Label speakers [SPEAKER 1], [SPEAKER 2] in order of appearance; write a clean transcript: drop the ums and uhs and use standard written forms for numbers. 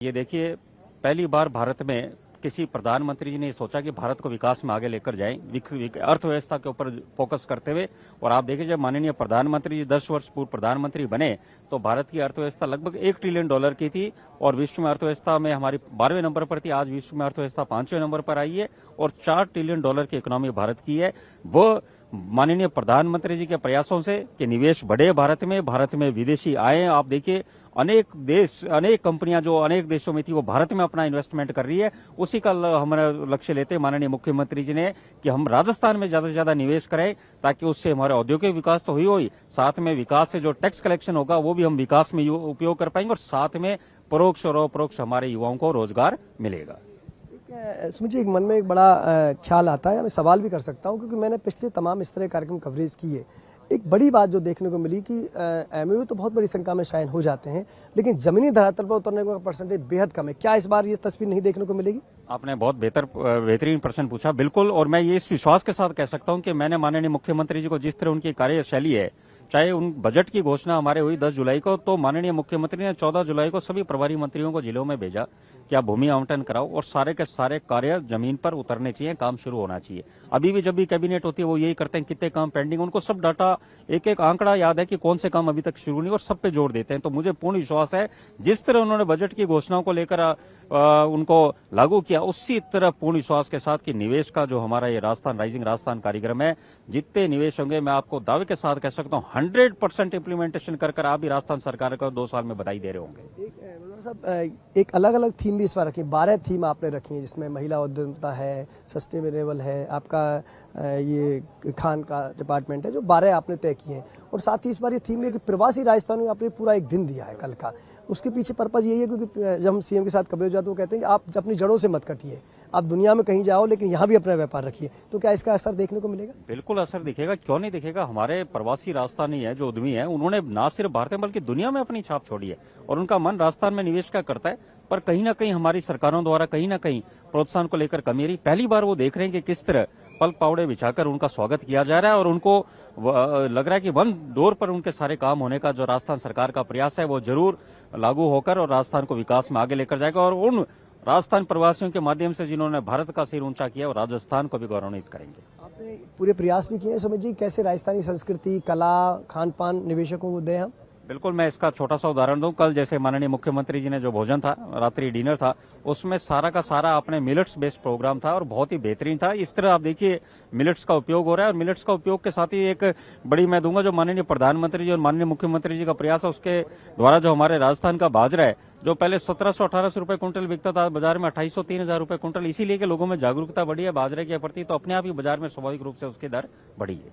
[SPEAKER 1] ये देखिए, पहली बार भारत में किसी प्रधानमंत्री जी ने सोचा कि भारत को विकास में आगे लेकर जाएं, अर्थव्यवस्था के ऊपर फोकस करते हुए। और आप देखिए, जब माननीय प्रधानमंत्री जी 10 वर्ष पूर्व प्रधानमंत्री बने तो भारत की अर्थव्यवस्था लगभग $1 ट्रिलियन की थी और विश्व में अर्थव्यवस्था में हमारी 12वें नंबर पर थी। आज विश्व में अर्थव्यवस्था 5वें नंबर पर आई है और $4 ट्रिलियन की इकोनॉमी भारत की है। वो माननीय प्रधानमंत्री जी के प्रयासों से कि निवेश बढ़े भारत में विदेशी आए। आप देखिए, अनेक कंपनियां जो अनेक देशों में थी वो भारत में अपना इन्वेस्टमेंट कर रही है। उसी का हमारा लक्ष्य लेते माननीय मुख्यमंत्री जी ने कि हम राजस्थान में ज्यादा से ज्यादा निवेश करें, ताकि उससे हमारा औद्योगिक विकास तो हुई साथ में विकास से जो टैक्स कलेक्शन होगा वो भी हम विकास में उपयोग कर पाएंगे और साथ में परोक्ष और अपरोक्ष हमारे युवाओं को रोजगार मिलेगा।
[SPEAKER 2] सुमित जी, एक मन में एक बड़ा ख्याल आता है, मैं सवाल भी कर सकता हूं क्योंकि मैंने पिछले तमाम इस तरह कार्यक्रम कवरेज की है। एक बड़ी बात जो देखने को मिली कि एमओयू तो बहुत बड़ी संख्या में साइन हो जाते हैं, लेकिन जमीनी धरातल पर उतरने का परसेंटेज बेहद कम है। क्या इस बार ये तस्वीर नहीं देखने को मिलेगी?
[SPEAKER 1] आपने बहुत बेहतरीन प्रश्न पूछा। बिल्कुल, और मैं ये इस विश्वास के साथ कह सकता हूं कि मैंने माननीय मुख्यमंत्री जी को जिस तरह उनकी कार्यशैली है, चाहे उन बजट की घोषणा हमारे हुई 10 जुलाई को, तो माननीय मुख्यमंत्री ने 14 जुलाई को सभी प्रभारी मंत्रियों को जिलों में भेजा कि आप भूमि आवंटन कराओ और सारे के सारे कार्य जमीन पर उतरने चाहिए, काम शुरू होना चाहिए। अभी भी जब भी कैबिनेट होती है वो यही करते हैं, कितने काम पेंडिंग, उनको सब डाटा एक एक आंकड़ा याद है कि कौन से काम अभी तक शुरू नहीं और सब पे जोर देते हैं। तो मुझे पूर्ण विश्वास है जिस तरह उन्होंने बजट की घोषणाओं को लेकर उनको लागू किया, उसी तरह पूर्ण विश्वास के साथ कि निवेश का जो हमारा ये राजस्थान राइजिंग राजस्थान कार्यक्रम है, जितने निवेश होंगे मैं आपको दावे के साथ कह सकता हूँ 100% इम्प्लीमेंटेशन कर आप भी राजस्थान सरकार को 2 साल में बधाई दे रहे होंगे।
[SPEAKER 2] एक अलग अलग थीम भी इस बार रखी, 12 थीम आपने रखी है, जिसमें महिला उद्यमिता है, सस्टेनेबल है, आपका ये खान का डिपार्टमेंट है, जो 12 आपने तय किए हैं। और साथ ही इस बार ये थीम है कि प्रवासी राजस्थानी में आपने पूरा एक दिन दिया है कल का। उसके पीछे पर्पज यही है क्योंकि जब हम सीएम के साथ कवरेज जाते हैं वो कहते हैं कि आप अपनी जड़ों से मत कटिए, आप दुनिया में कहीं जाओ लेकिन यहाँ भी अपना व्यापार रखिए। तो क्या इसका असर देखने को मिलेगा?
[SPEAKER 1] बिल्कुल असर दिखेगा, क्यों नहीं दिखेगा। हमारे प्रवासी राजस्थानी है जो उद्यमी है, उन्होंने न सिर्फ भारत में बल्कि दुनिया में अपनी छाप छोड़ी है और उनका मन राजस्थान में निवेश का करता है। पर कहीं ना कहीं हमारी सरकारों द्वारा कहीं ना कहीं प्रोत्साहन को लेकर कमी रही। पहली बार वो देख रहे हैं कि किस तरह पल पावड़े बिछाकर उनका स्वागत किया जा रहा है और उनको लग रहा है कि वन डोर पर उनके सारे काम होने का जो राजस्थान सरकार का प्रयास है वो जरूर लागू होकर और राजस्थान को विकास में आगे लेकर जाएगा। और उन राजस्थान प्रवासियों के माध्यम से जिन्होंने भारत का सिर ऊंचा किया और राजस्थान को भी गौरवान्वित करेंगे।
[SPEAKER 2] आपने पूरे प्रयास भी किए हैं सुमित जी, कैसे राजस्थानी संस्कृति, कला, खान पान निवेशकों को दें हम?
[SPEAKER 1] बिल्कुल, मैं इसका छोटा सा उदाहरण दूं। कल जैसे माननीय मुख्यमंत्री जी ने जो भोजन था, रात्रि डिनर था, उसमें सारा का सारा अपने मिलेट्स बेस्ड प्रोग्राम था और बहुत ही बेहतरीन था। इस तरह आप देखिए मिलेट्स का उपयोग हो रहा है और मिलेट्स का उपयोग के साथ ही एक बड़ी मैं दूंगा जो माननीय प्रधानमंत्री जी और माननीय मुख्यमंत्री जी का प्रयास है, उसके द्वारा जो हमारे राजस्थान का बाजरा है जो पहले 1700-1800 रुपए क्विंटल बिकता था, बाजार में 2800-3000 रुपए क्विंटल, इसीलिए कि लोगों में जागरूकता बढ़ी है बाजरे के प्रति, तो अपने आप ही बाजार में स्वाभाविक रूप से उसकी दर बढ़ी है।